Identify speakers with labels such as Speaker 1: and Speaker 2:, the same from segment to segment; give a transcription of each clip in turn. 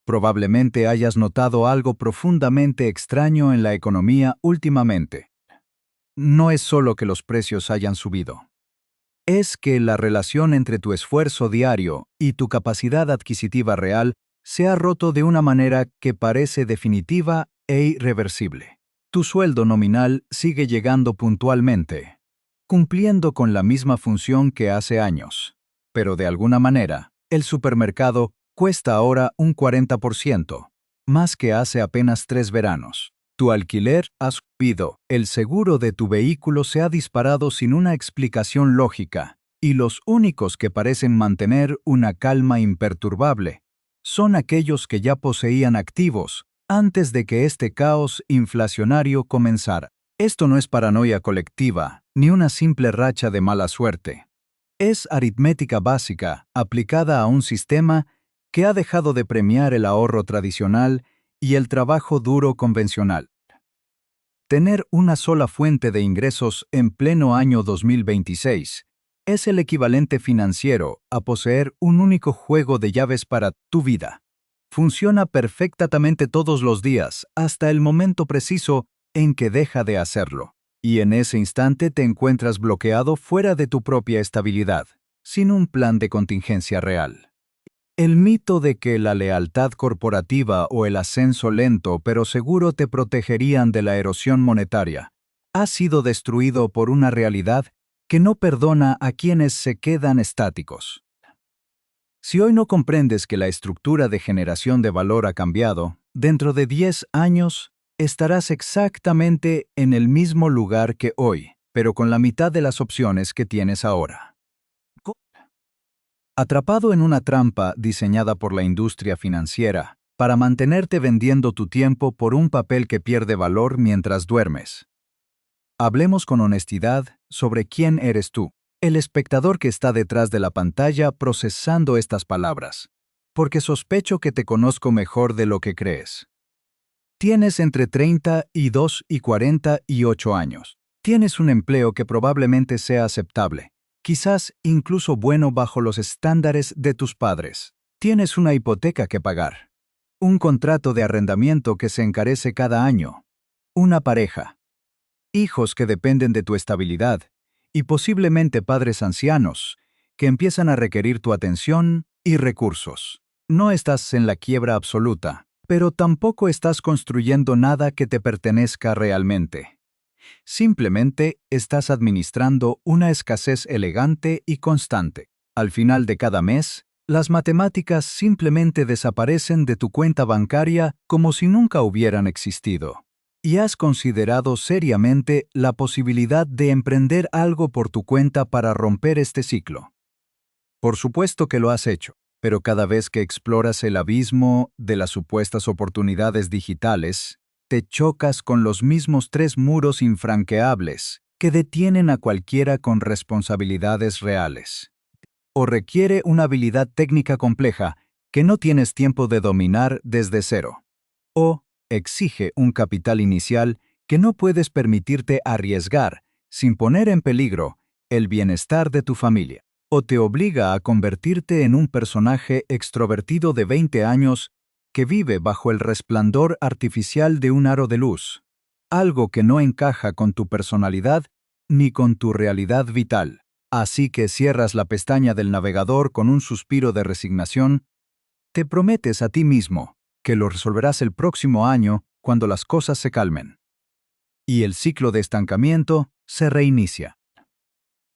Speaker 1: Probablemente hayas notado algo profundamente extraño en la economía últimamente. No es solo que los precios hayan subido. Es que la relación entre tu esfuerzo diario y tu capacidad adquisitiva real se ha roto de una manera que parece definitiva e irreversible. Tu sueldo nominal sigue llegando puntualmente, cumpliendo con la misma función que hace años. Pero de alguna manera, el supermercado cuesta ahora un 40%, más que hace apenas 3 veranos. Tu alquiler ha subido, el seguro de tu vehículo se ha disparado sin una explicación lógica, y los únicos que parecen mantener una calma imperturbable son aquellos que ya poseían activos antes de que este caos inflacionario comenzara. Esto no es paranoia colectiva, ni una simple racha de mala suerte. Es aritmética básica aplicada a un sistema que ha dejado de premiar el ahorro tradicional y el trabajo duro convencional. Tener una sola fuente de ingresos en pleno año 2026 es el equivalente financiero a poseer un único juego de llaves para tu vida. Funciona perfectamente todos los días, hasta el momento preciso en que deja de hacerlo. Y en ese instante te encuentras bloqueado fuera de tu propia estabilidad, sin un plan de contingencia real. El mito de que la lealtad corporativa o el ascenso lento pero seguro te protegerían de la erosión monetaria ha sido destruido por una realidad que no perdona a quienes se quedan estáticos. Si hoy no comprendes que la estructura de generación de valor ha cambiado, dentro de 10 años estarás exactamente en el mismo lugar que hoy, pero con la mitad de las opciones que tienes ahora. Atrapado en una trampa diseñada por la industria financiera para mantenerte vendiendo tu tiempo por un papel que pierde valor mientras duermes. Hablemos con honestidad sobre quién eres tú, el espectador que está detrás de la pantalla procesando estas palabras, porque sospecho que te conozco mejor de lo que crees. Tienes entre 32 y 48 años. Tienes un empleo que probablemente sea aceptable, quizás incluso bueno bajo los estándares de tus padres. Tienes una hipoteca que pagar, un contrato de arrendamiento que se encarece cada año, una pareja, hijos que dependen de tu estabilidad y posiblemente padres ancianos que empiezan a requerir tu atención y recursos. No estás en la quiebra absoluta, pero tampoco estás construyendo nada que te pertenezca realmente. Simplemente estás administrando una escasez elegante y constante. Al final de cada mes, las matemáticas simplemente desaparecen de tu cuenta bancaria como si nunca hubieran existido. ¿Y has considerado seriamente la posibilidad de emprender algo por tu cuenta para romper este ciclo? Por supuesto que lo has hecho, pero cada vez que exploras el abismo de las supuestas oportunidades digitales, te chocas con los mismos 3 muros infranqueables que detienen a cualquiera con responsabilidades reales. O requiere una habilidad técnica compleja que no tienes tiempo de dominar desde cero. O exige un capital inicial que no puedes permitirte arriesgar sin poner en peligro el bienestar de tu familia. O te obliga a convertirte en un personaje extrovertido de 20 años que vive bajo el resplandor artificial de un aro de luz, algo que no encaja con tu personalidad ni con tu realidad vital. Así que cierras la pestaña del navegador con un suspiro de resignación, te prometes a ti mismo que lo resolverás el próximo año cuando las cosas se calmen. Y el ciclo de estancamiento se reinicia.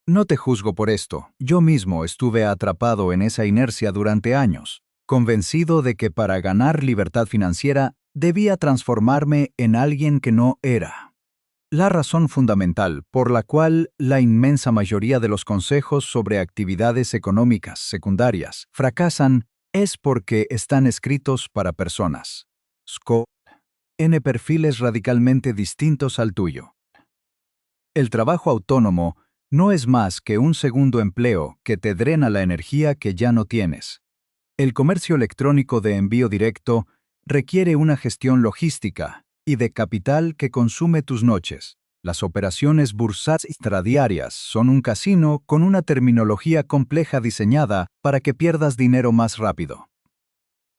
Speaker 1: No te juzgo por esto, yo mismo estuve atrapado en esa inercia durante años, convencido de que para ganar libertad financiera debía transformarme en alguien que no era. La razón fundamental por la cual la inmensa mayoría de los consejos sobre actividades económicas secundarias fracasan es porque están escritos para personas en perfiles radicalmente distintos al tuyo. El trabajo autónomo no es más que un segundo empleo que te drena la energía que ya no tienes. El comercio electrónico de envío directo requiere una gestión logística y de capital que consume tus noches. Las operaciones bursátiles intradiarias son un casino con una terminología compleja diseñada para que pierdas dinero más rápido.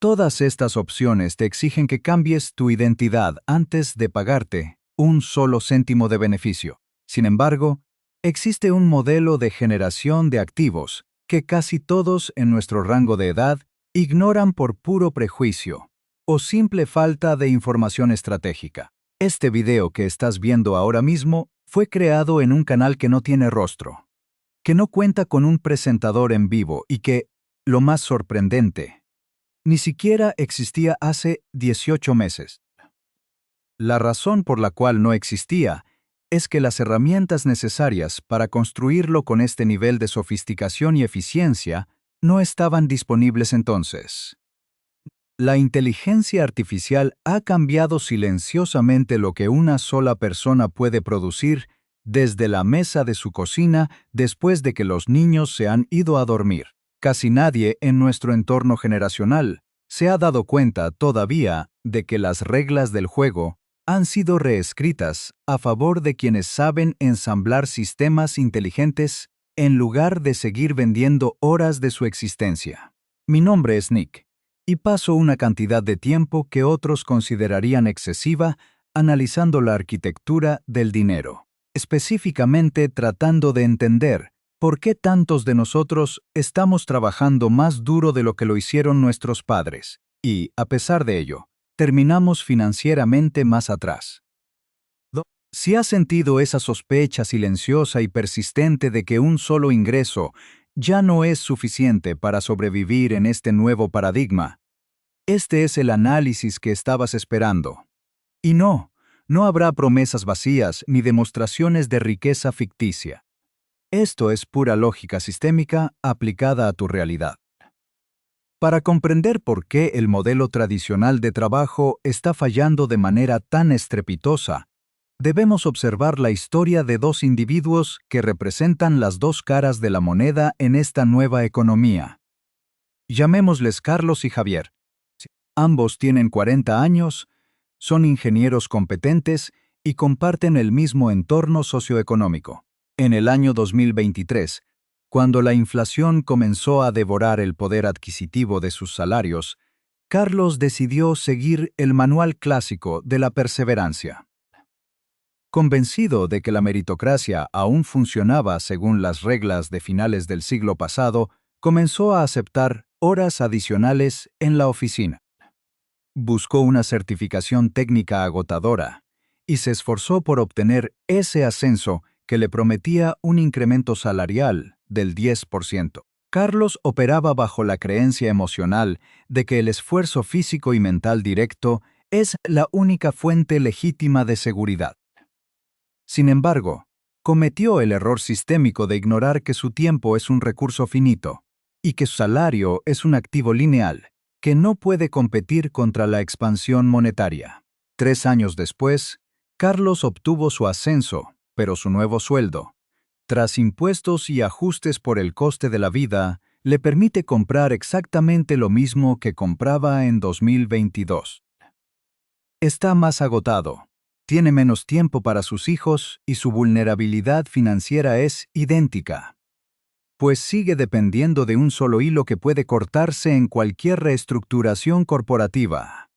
Speaker 1: Todas estas opciones te exigen que cambies tu identidad antes de pagarte un solo céntimo de beneficio. Sin embargo, existe un modelo de generación de activos que casi todos en nuestro rango de edad ignoran por puro prejuicio o simple falta de información estratégica. Este video que estás viendo ahora mismo fue creado en un canal que no tiene rostro, que no cuenta con un presentador en vivo y que, lo más sorprendente, ni siquiera existía hace 18 meses. La razón por la cual no existía es que las herramientas necesarias para construirlo con este nivel de sofisticación y eficiencia no estaban disponibles entonces. La inteligencia artificial ha cambiado silenciosamente lo que una sola persona puede producir desde la mesa de su cocina después de que los niños se han ido a dormir. Casi nadie en nuestro entorno generacional se ha dado cuenta todavía de que las reglas del juego han sido reescritas a favor de quienes saben ensamblar sistemas inteligentes en lugar de seguir vendiendo horas de su existencia. Mi nombre es Nick, y paso una cantidad de tiempo que otros considerarían excesiva analizando la arquitectura del dinero, específicamente tratando de entender por qué tantos de nosotros estamos trabajando más duro de lo que lo hicieron nuestros padres, y, a pesar de ello, terminamos financieramente más atrás. Si has sentido esa sospecha silenciosa y persistente de que un solo ingreso ya no es suficiente para sobrevivir en este nuevo paradigma, este es el análisis que estabas esperando. Y no habrá promesas vacías ni demostraciones de riqueza ficticia. Esto es pura lógica sistémica aplicada a tu realidad. Para comprender por qué el modelo tradicional de trabajo está fallando de manera tan estrepitosa, debemos observar la historia de dos individuos que representan las dos caras de la moneda en esta nueva economía. Llamémosles Carlos y Javier. Ambos tienen 40 años, son ingenieros competentes y comparten el mismo entorno socioeconómico. En el año 2023, cuando la inflación comenzó a devorar el poder adquisitivo de sus salarios, Carlos decidió seguir el manual clásico de la perseverancia. Convencido de que la meritocracia aún funcionaba según las reglas de finales del siglo pasado, comenzó a aceptar horas adicionales en la oficina. Buscó una certificación técnica agotadora y se esforzó por obtener ese ascenso que le prometía un incremento salarial del 10%. Carlos operaba bajo la creencia emocional de que el esfuerzo físico y mental directo es la única fuente legítima de seguridad. Sin embargo, cometió el error sistémico de ignorar que su tiempo es un recurso finito y que su salario es un activo lineal que no puede competir contra la expansión monetaria. 3 años después, Carlos obtuvo su ascenso, pero su nuevo sueldo, tras impuestos y ajustes por el coste de la vida, le permite comprar exactamente lo mismo que compraba en 2022. Está más agotado, tiene menos tiempo para sus hijos y su vulnerabilidad financiera es idéntica, pues sigue dependiendo de un solo hilo que puede cortarse en cualquier reestructuración corporativa.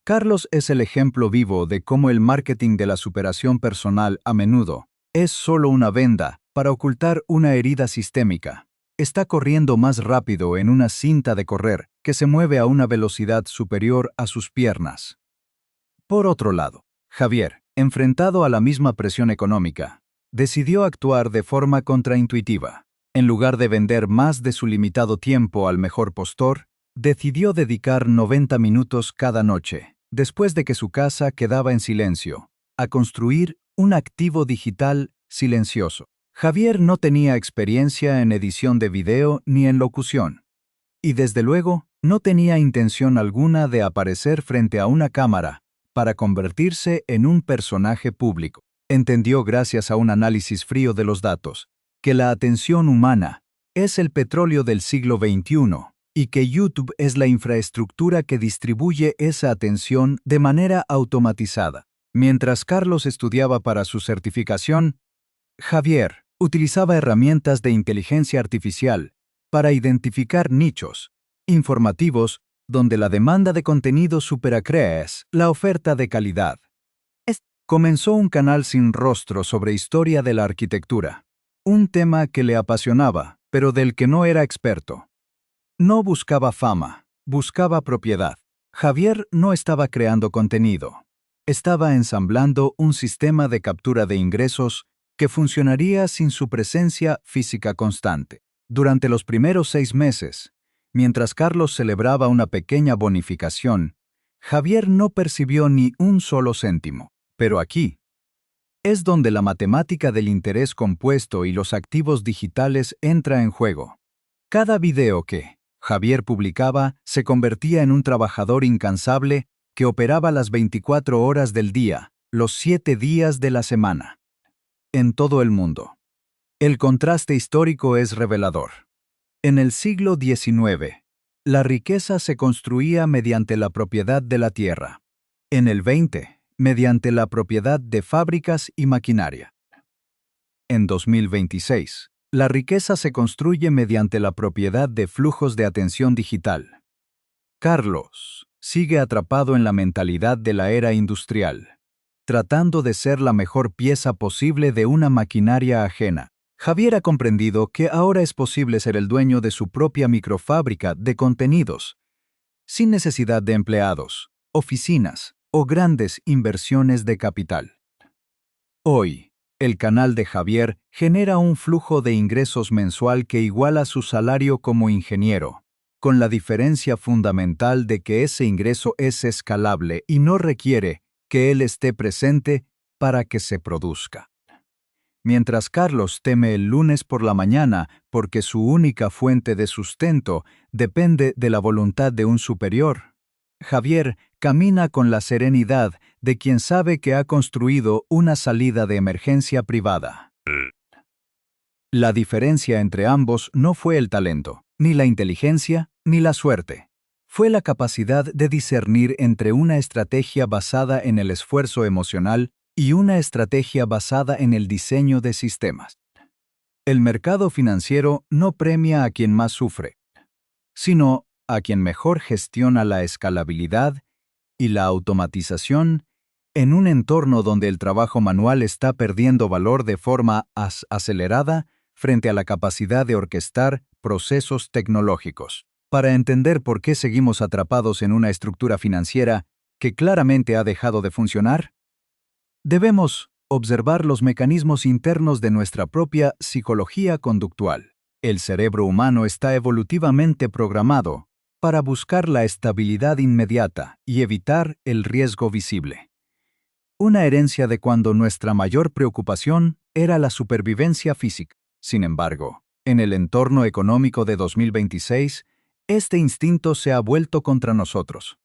Speaker 1: Carlos es el ejemplo vivo de cómo el marketing de la superación personal a menudo es solo una venda para ocultar una herida sistémica. Está corriendo más rápido en una cinta de correr que se mueve a una velocidad superior a sus piernas. Por otro lado, Javier, enfrentado a la misma presión económica, decidió actuar de forma contraintuitiva. En lugar de vender más de su limitado tiempo al mejor postor, decidió dedicar 90 minutos cada noche, después de que su casa quedaba en silencio, a construir un activo digital silencioso. Javier no tenía experiencia en edición de video ni en locución, y desde luego no tenía intención alguna de aparecer frente a una cámara para convertirse en un personaje público. Entendió gracias a un análisis frío de los datos que la atención humana es el petróleo del siglo XXI y que YouTube es la infraestructura que distribuye esa atención de manera automatizada. Mientras Carlos estudiaba para su certificación, Javier utilizaba herramientas de inteligencia artificial para identificar nichos informativos, donde la demanda de contenido superacrece la oferta de calidad. Comenzó un canal sin rostro sobre historia de la arquitectura, un tema que le apasionaba, pero del que no era experto. No buscaba fama, buscaba propiedad. Javier no estaba creando contenido. Estaba ensamblando un sistema de captura de ingresos que funcionaría sin su presencia física constante. Durante los primeros 6 meses, mientras Carlos celebraba una pequeña bonificación, Javier no percibió ni un solo céntimo. Pero aquí es donde la matemática del interés compuesto y los activos digitales entra en juego. Cada video que Javier publicaba se convertía en un trabajador incansable que operaba las 24 horas del día, los 7 días de la semana, en todo el mundo. El contraste histórico es revelador. En el siglo XIX, la riqueza se construía mediante la propiedad de la tierra. En el XX, mediante la propiedad de fábricas y maquinaria. En 2026, la riqueza se construye mediante la propiedad de flujos de atención digital. Carlos sigue atrapado en la mentalidad de la era industrial, tratando de ser la mejor pieza posible de una maquinaria ajena. Javier ha comprendido que ahora es posible ser el dueño de su propia microfábrica de contenidos, sin necesidad de empleados, oficinas o grandes inversiones de capital. Hoy, el canal de Javier genera un flujo de ingresos mensual que iguala su salario como ingeniero, con la diferencia fundamental de que ese ingreso es escalable y no requiere que él esté presente para que se produzca. Mientras Carlos teme el lunes por la mañana porque su única fuente de sustento depende de la voluntad de un superior, Javier camina con la serenidad de quien sabe que ha construido una salida de emergencia privada. La diferencia entre ambos no fue el talento, ni la inteligencia, ni la suerte. Fue la capacidad de discernir entre una estrategia basada en el esfuerzo emocional y una estrategia basada en el diseño de sistemas. El mercado financiero no premia a quien más sufre, sino a quien mejor gestiona la escalabilidad y la automatización en un entorno donde el trabajo manual está perdiendo valor de forma acelerada frente a la capacidad de orquestar procesos tecnológicos. Para entender por qué seguimos atrapados en una estructura financiera que claramente ha dejado de funcionar, debemos observar los mecanismos internos de nuestra propia psicología conductual. El cerebro humano está evolutivamente programado para buscar la estabilidad inmediata y evitar el riesgo visible. Una herencia de cuando nuestra mayor preocupación era la supervivencia física. Sin embargo, en el entorno económico de 2026, este instinto se ha vuelto contra nosotros.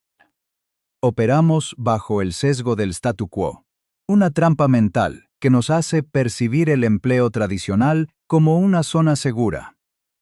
Speaker 1: Operamos bajo el sesgo del statu quo, una trampa mental que nos hace percibir el empleo tradicional como una zona segura,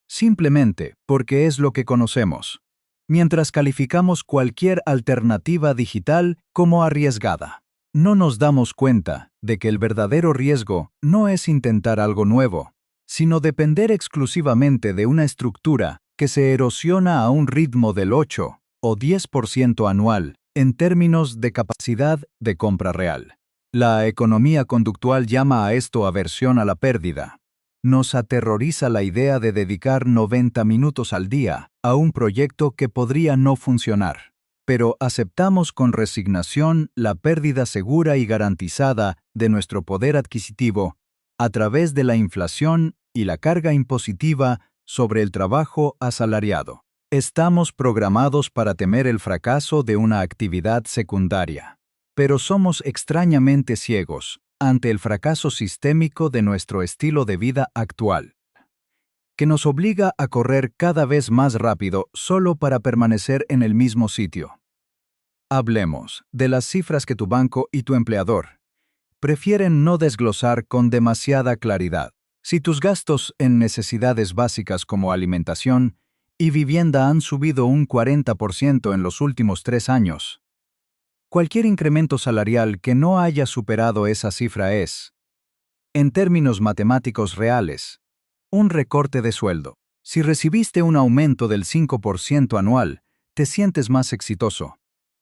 Speaker 1: simplemente porque es lo que conocemos, mientras calificamos cualquier alternativa digital como arriesgada. No nos damos cuenta de que el verdadero riesgo no es intentar algo nuevo, sino depender exclusivamente de una estructura que se erosiona a un ritmo del 8 o 10% anual en términos de capacidad de compra real. La economía conductual llama a esto aversión a la pérdida. Nos aterroriza la idea de dedicar 90 minutos al día a un proyecto que podría no funcionar, pero aceptamos con resignación la pérdida segura y garantizada de nuestro poder adquisitivo a través de la inflación y la carga impositiva sobre el trabajo asalariado. Estamos programados para temer el fracaso de una actividad secundaria, pero somos extrañamente ciegos ante el fracaso sistémico de nuestro estilo de vida actual, que nos obliga a correr cada vez más rápido solo para permanecer en el mismo sitio. Hablemos de las cifras que tu banco y tu empleador prefieren no desglosar con demasiada claridad. Si tus gastos en necesidades básicas como alimentación y vivienda han subido un 40% en los últimos 3 años, cualquier incremento salarial que no haya superado esa cifra es, en términos matemáticos reales, un recorte de sueldo. Si recibiste un aumento del 5% anual, te sientes más exitoso.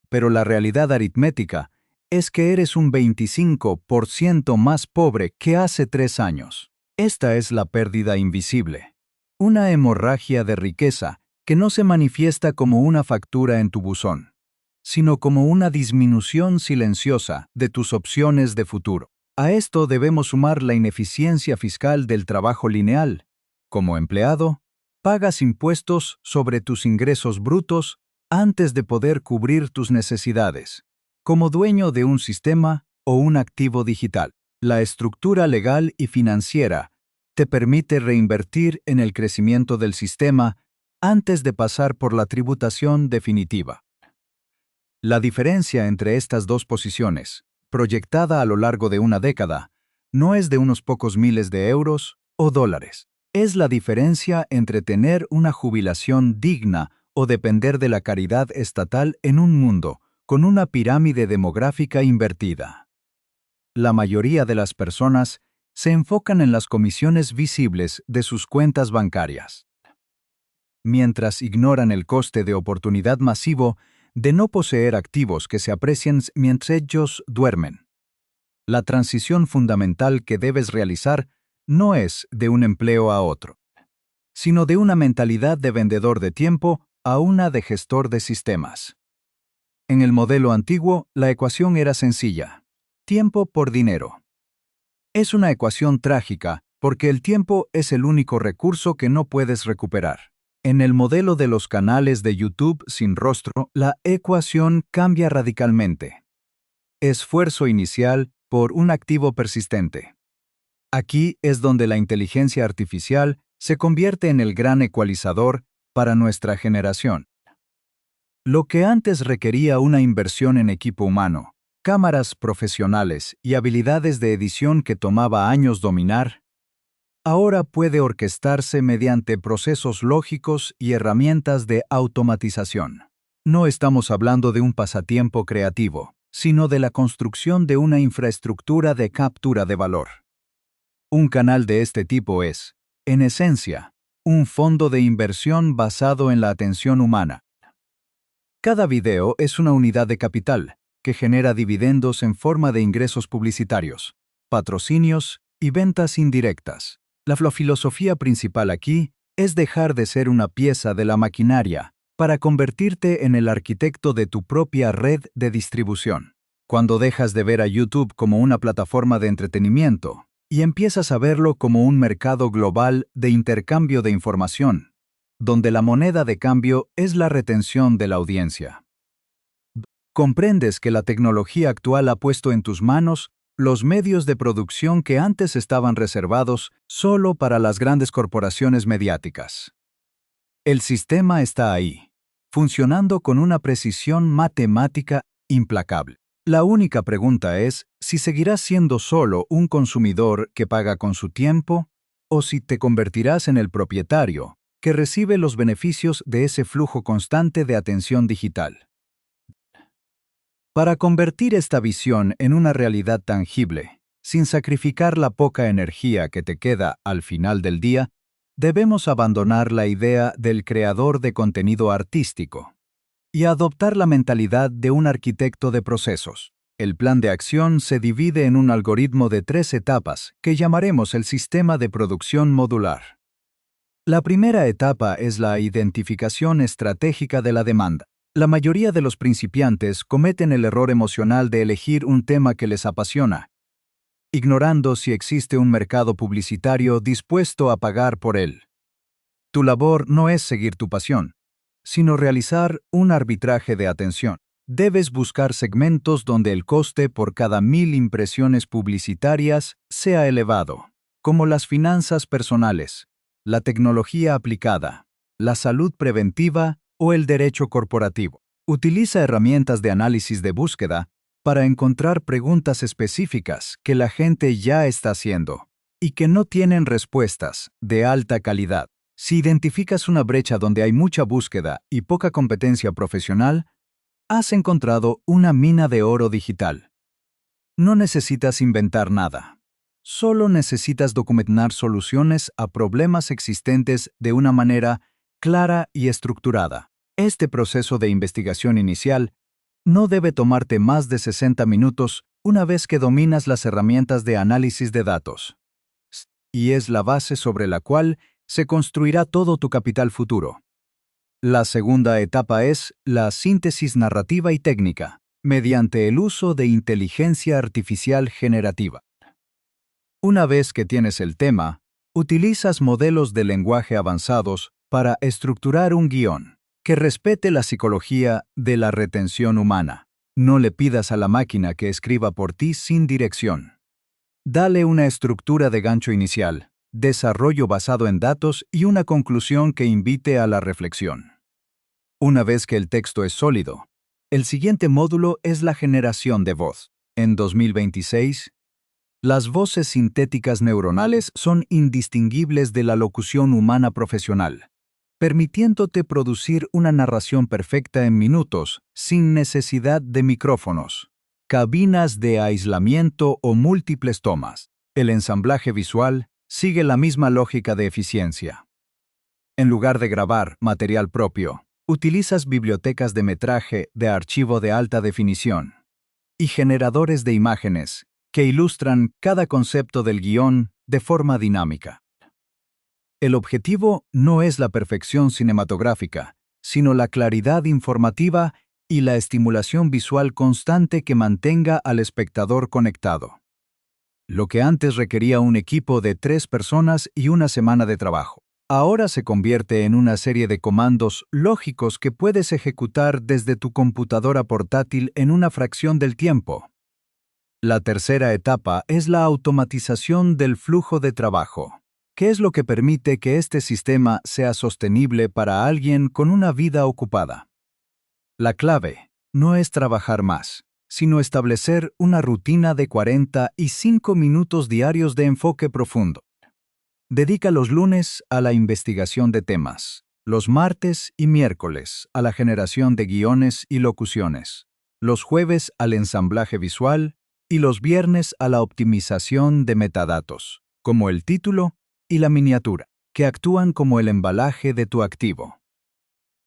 Speaker 1: Pero la realidad aritmética es que eres un 25% más pobre que hace 3 años. Esta es la pérdida invisible. Una hemorragia de riqueza que no se manifiesta como una factura en tu buzón, sino como una disminución silenciosa de tus opciones de futuro. A esto debemos sumar la ineficiencia fiscal del trabajo lineal. Como empleado, pagas impuestos sobre tus ingresos brutos antes de poder cubrir tus necesidades. Como dueño de un sistema o un activo digital, la estructura legal y financiera te permite reinvertir en el crecimiento del sistema antes de pasar por la tributación definitiva. La diferencia entre estas dos posiciones, proyectada a lo largo de una década, no es de unos pocos miles de euros o dólares. Es la diferencia entre tener una jubilación digna o depender de la caridad estatal en un mundo con una pirámide demográfica invertida. La mayoría de las personas se enfocan en las comisiones visibles de sus cuentas bancarias, mientras ignoran el coste de oportunidad masivo de no poseer activos que se aprecian mientras ellos duermen. La transición fundamental que debes realizar no es de un empleo a otro, sino de una mentalidad de vendedor de tiempo a una de gestor de sistemas. En el modelo antiguo, la ecuación era sencilla: tiempo por dinero. Es una ecuación trágica porque el tiempo es el único recurso que no puedes recuperar. En el modelo de los canales de YouTube sin rostro, la ecuación cambia radicalmente. Esfuerzo inicial por un activo persistente. Aquí es donde la inteligencia artificial se convierte en el gran ecualizador para nuestra generación. Lo que antes requería una inversión en equipo humano, cámaras profesionales y habilidades de edición que tomaba años dominar, ahora puede orquestarse mediante procesos lógicos y herramientas de automatización. No estamos hablando de un pasatiempo creativo, sino de la construcción de una infraestructura de captura de valor. Un canal de este tipo es, en esencia, un fondo de inversión basado en la atención humana. Cada video es una unidad de capital que genera dividendos en forma de ingresos publicitarios, patrocinios y ventas indirectas. La filosofía principal aquí es dejar de ser una pieza de la maquinaria para convertirte en el arquitecto de tu propia red de distribución. Cuando dejas de ver a YouTube como una plataforma de entretenimiento y empiezas a verlo como un mercado global de intercambio de información, donde la moneda de cambio es la retención de la audiencia. Comprendes que la tecnología actual ha puesto en tus manos los medios de producción que antes estaban reservados solo para las grandes corporaciones mediáticas. El sistema está ahí, funcionando con una precisión matemática implacable. La única pregunta es si seguirás siendo solo un consumidor que paga con su tiempo o si te convertirás en el propietario que recibe los beneficios de ese flujo constante de atención digital. Para convertir esta visión en una realidad tangible, sin sacrificar la poca energía que te queda al final del día, debemos abandonar la idea del creador de contenido artístico y adoptar la mentalidad de un arquitecto de procesos. El plan de acción se divide en un algoritmo de 3 etapas que llamaremos el sistema de producción modular. La primera etapa es la identificación estratégica de la demanda. La mayoría de los principiantes cometen el error emocional de elegir un tema que les apasiona, ignorando si existe un mercado publicitario dispuesto a pagar por él. Tu labor no es seguir tu pasión, sino realizar un arbitraje de atención. Debes buscar segmentos donde el coste por cada 1000 impresiones publicitarias sea elevado, como las finanzas personales, la tecnología aplicada, la salud preventiva o el derecho corporativo. Utiliza herramientas de análisis de búsqueda para encontrar preguntas específicas que la gente ya está haciendo y que no tienen respuestas de alta calidad. Si identificas una brecha donde hay mucha búsqueda y poca competencia profesional, has encontrado una mina de oro digital. No necesitas inventar nada. Solo necesitas documentar soluciones a problemas existentes de una manera clara y estructurada. Este proceso de investigación inicial no debe tomarte más de 60 minutos una vez que dominas las herramientas de análisis de datos. Y es la base sobre la cual se construirá todo tu capital futuro. La segunda etapa es la síntesis narrativa y técnica, mediante el uso de inteligencia artificial generativa. Una vez que tienes el tema, utilizas modelos de lenguaje avanzados para estructurar un guión que respete la psicología de la retención humana. No le pidas a la máquina que escriba por ti sin dirección. Dale una estructura de gancho inicial, desarrollo basado en datos y una conclusión que invite a la reflexión. Una vez que el texto es sólido, el siguiente módulo es la generación de voz. En 2026, las voces sintéticas neuronales son indistinguibles de la locución humana profesional, permitiéndote producir una narración perfecta en minutos, sin necesidad de micrófonos, cabinas de aislamiento o múltiples tomas. El ensamblaje visual sigue la misma lógica de eficiencia. En lugar de grabar material propio, utilizas bibliotecas de metraje de archivo de alta definición y generadores de imágenes que ilustran cada concepto del guión de forma dinámica. El objetivo no es la perfección cinematográfica, sino la claridad informativa y la estimulación visual constante que mantenga al espectador conectado. Lo que antes requería un equipo de 3 personas y una semana de trabajo, ahora se convierte en una serie de comandos lógicos que puedes ejecutar desde tu computadora portátil en una fracción del tiempo. La tercera etapa es la automatización del flujo de trabajo, que es lo que permite que este sistema sea sostenible para alguien con una vida ocupada. La clave no es trabajar más, sino establecer una rutina de 45 minutos diarios de enfoque profundo. Dedica los lunes a la investigación de temas, los martes y miércoles a la generación de guiones y locuciones, los jueves al ensamblaje visual y los viernes a la optimización de metadatos, como el título y la miniatura, que actúan como el embalaje de tu activo.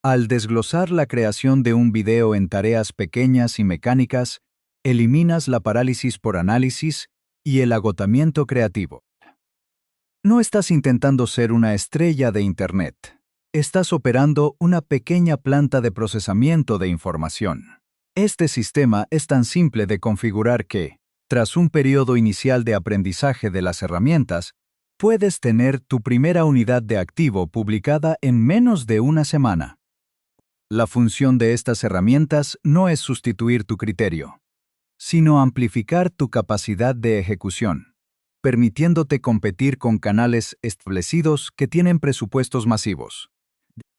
Speaker 1: Al desglosar la creación de un video en tareas pequeñas y mecánicas, eliminas la parálisis por análisis y el agotamiento creativo. No estás intentando ser una estrella de Internet. Estás operando una pequeña planta de procesamiento de información. Este sistema es tan simple de configurar que, tras un periodo inicial de aprendizaje de las herramientas, puedes tener tu primera unidad de activo publicada en menos de una semana. La función de estas herramientas no es sustituir tu criterio, sino amplificar tu capacidad de ejecución, permitiéndote competir con canales establecidos que tienen presupuestos masivos,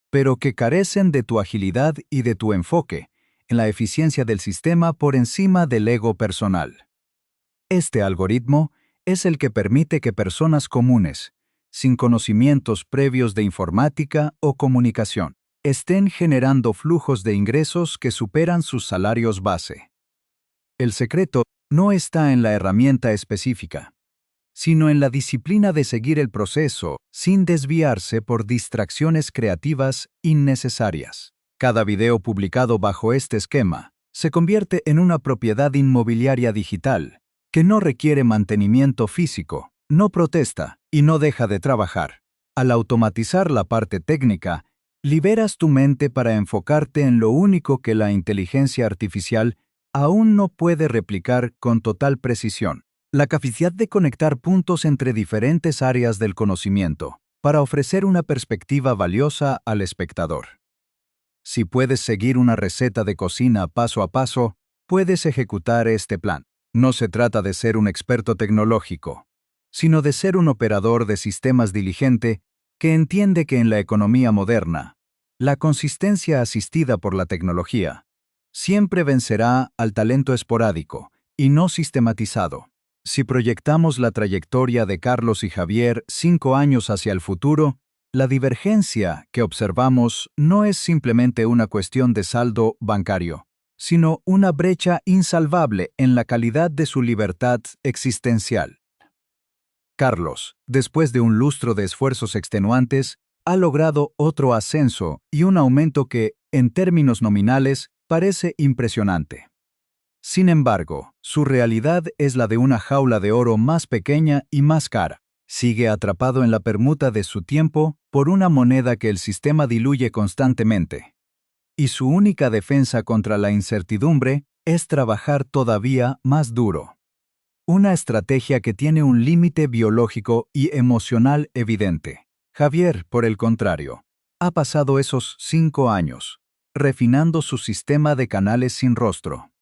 Speaker 1: pero que carecen de tu agilidad y de tu enfoque en la eficiencia del sistema por encima del ego personal. Este algoritmo es el que permite que personas comunes, sin conocimientos previos de informática o comunicación, estén generando flujos de ingresos que superan sus salarios base. El secreto no está en la herramienta específica, sino en la disciplina de seguir el proceso sin desviarse por distracciones creativas innecesarias. Cada video publicado bajo este esquema se convierte en una propiedad inmobiliaria digital que no requiere mantenimiento físico, no protesta y no deja de trabajar. Al automatizar la parte técnica, liberas tu mente para enfocarte en lo único que la inteligencia artificial aún no puede replicar con total precisión: la capacidad de conectar puntos entre diferentes áreas del conocimiento para ofrecer una perspectiva valiosa al espectador. Si puedes seguir una receta de cocina paso a paso, puedes ejecutar este plan. No se trata de ser un experto tecnológico, sino de ser un operador de sistemas diligente que entiende que en la economía moderna, la consistencia asistida por la tecnología siempre vencerá al talento esporádico y no sistematizado. Si proyectamos la trayectoria de Carlos y Javier 5 años hacia el futuro, la divergencia que observamos no es simplemente una cuestión de saldo bancario, sino una brecha insalvable en la calidad de su libertad existencial. Carlos, después de un lustro de esfuerzos extenuantes, ha logrado otro ascenso y un aumento que, en términos nominales, parece impresionante. Sin embargo, su realidad es la de una jaula de oro más pequeña y más cara. Sigue atrapado en la permuta de su tiempo por una moneda que el sistema diluye constantemente. Y su única defensa contra la incertidumbre es trabajar todavía más duro. Una estrategia que tiene un límite biológico y emocional evidente. Javier, por el contrario, ha pasado esos 5 años, refinando su sistema de canales sin rostro.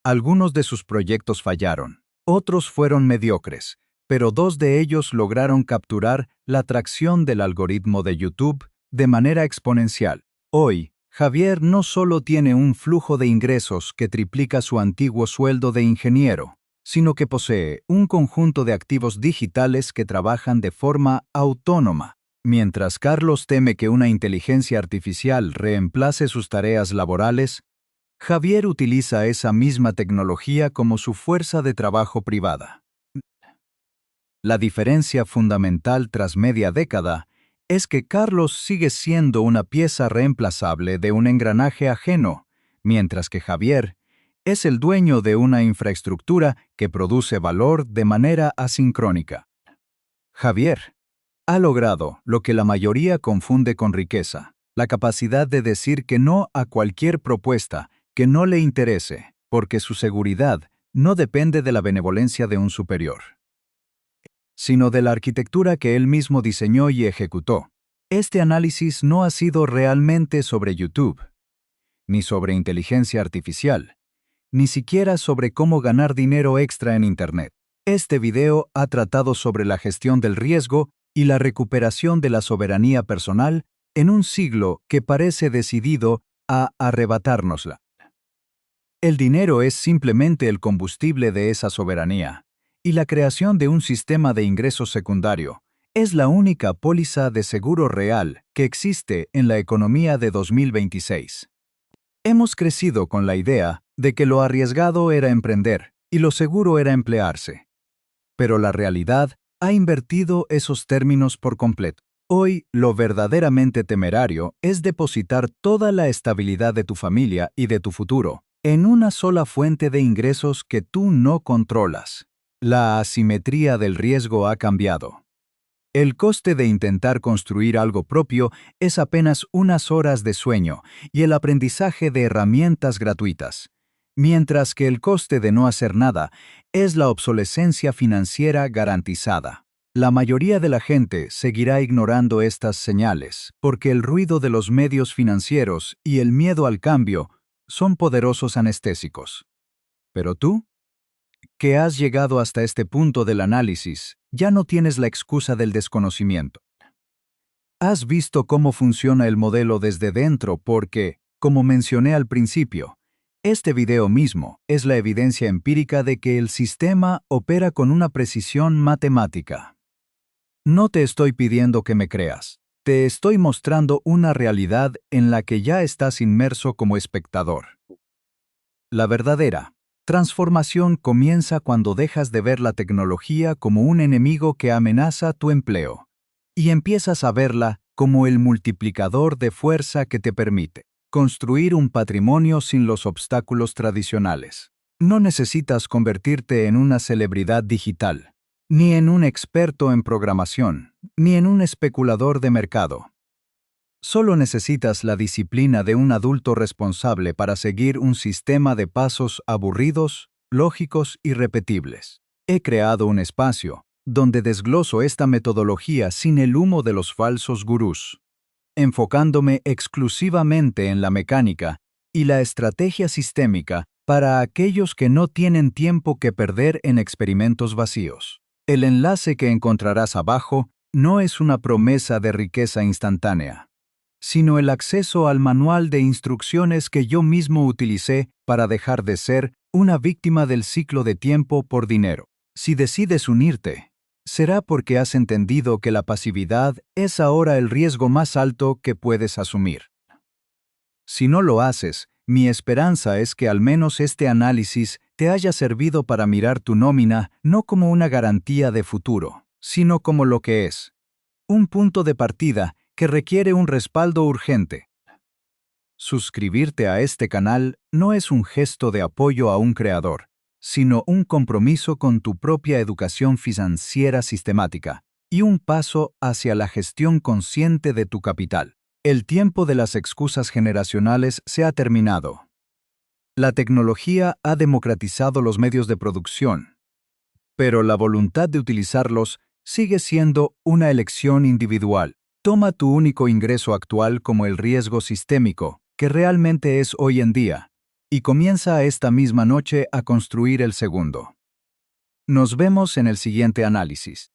Speaker 1: Algunos de sus proyectos fallaron, otros fueron mediocres, pero 2 de ellos lograron capturar la atracción del algoritmo de YouTube de manera exponencial. Hoy, Javier no solo tiene un flujo de ingresos que triplica su antiguo sueldo de ingeniero, sino que posee un conjunto de activos digitales que trabajan de forma autónoma. Mientras Carlos teme que una inteligencia artificial reemplace sus tareas laborales, Javier utiliza esa misma tecnología como su fuerza de trabajo privada. La diferencia fundamental tras media década es que Carlos sigue siendo una pieza reemplazable de un engranaje ajeno, mientras que Javier es el dueño de una infraestructura que produce valor de manera asincrónica. Javier ha logrado lo que la mayoría confunde con riqueza, la capacidad de decir que no a cualquier propuesta que no le interese, porque su seguridad no depende de la benevolencia de un superior, sino de la arquitectura que él mismo diseñó y ejecutó. Este análisis no ha sido realmente sobre YouTube, ni sobre inteligencia artificial, ni siquiera sobre cómo ganar dinero extra en Internet. Este video ha tratado sobre la gestión del riesgo y la recuperación de la soberanía personal en un siglo que parece decidido a arrebatárnosla. El dinero es simplemente el combustible de esa soberanía, y la creación de un sistema de ingresos secundario es la única póliza de seguro real que existe en la economía de 2026. Hemos crecido con la idea de que lo arriesgado era emprender y lo seguro era emplearse. Pero la realidad ha invertido esos términos por completo. Hoy, lo verdaderamente temerario es depositar toda la estabilidad de tu familia y de tu futuro en una sola fuente de ingresos que tú no controlas. La asimetría del riesgo ha cambiado. El coste de intentar construir algo propio es apenas unas horas de sueño y el aprendizaje de herramientas gratuitas, mientras que el coste de no hacer nada es la obsolescencia financiera garantizada. La mayoría de la gente seguirá ignorando estas señales, porque el ruido de los medios financieros y el miedo al cambio son poderosos anestésicos. Pero tú, que has llegado hasta este punto del análisis, ya no tienes la excusa del desconocimiento. Has visto cómo funciona el modelo desde dentro porque, como mencioné al principio, este video mismo es la evidencia empírica de que el sistema opera con una precisión matemática. No te estoy pidiendo que me creas, te estoy mostrando una realidad en la que ya estás inmerso como espectador. La verdadera transformación comienza cuando dejas de ver la tecnología como un enemigo que amenaza tu empleo y empiezas a verla como el multiplicador de fuerza que te permite construir un patrimonio sin los obstáculos tradicionales. No necesitas convertirte en una celebridad digital, ni en un experto en programación, ni en un especulador de mercado. Solo necesitas la disciplina de un adulto responsable para seguir un sistema de pasos aburridos, lógicos y repetibles. He creado un espacio donde desgloso esta metodología sin el humo de los falsos gurús, enfocándome exclusivamente en la mecánica y la estrategia sistémica para aquellos que no tienen tiempo que perder en experimentos vacíos. El enlace que encontrarás abajo no es una promesa de riqueza instantánea, sino el acceso al manual de instrucciones que yo mismo utilicé para dejar de ser una víctima del ciclo de tiempo por dinero. Si decides unirte, será porque has entendido que la pasividad es ahora el riesgo más alto que puedes asumir. Si no lo haces, mi esperanza es que al menos este análisis te haya servido para mirar tu nómina no como una garantía de futuro, sino como lo que es: un punto de partida que requiere un respaldo urgente. Suscribirte a este canal no es un gesto de apoyo a un creador, sino un compromiso con tu propia educación financiera sistemática y un paso hacia la gestión consciente de tu capital. El tiempo de las excusas generacionales se ha terminado. La tecnología ha democratizado los medios de producción, pero la voluntad de utilizarlos sigue siendo una elección individual. Toma tu único ingreso actual como el riesgo sistémico, que realmente es hoy en día, y comienza esta misma noche a construir el segundo. Nos vemos en el siguiente análisis.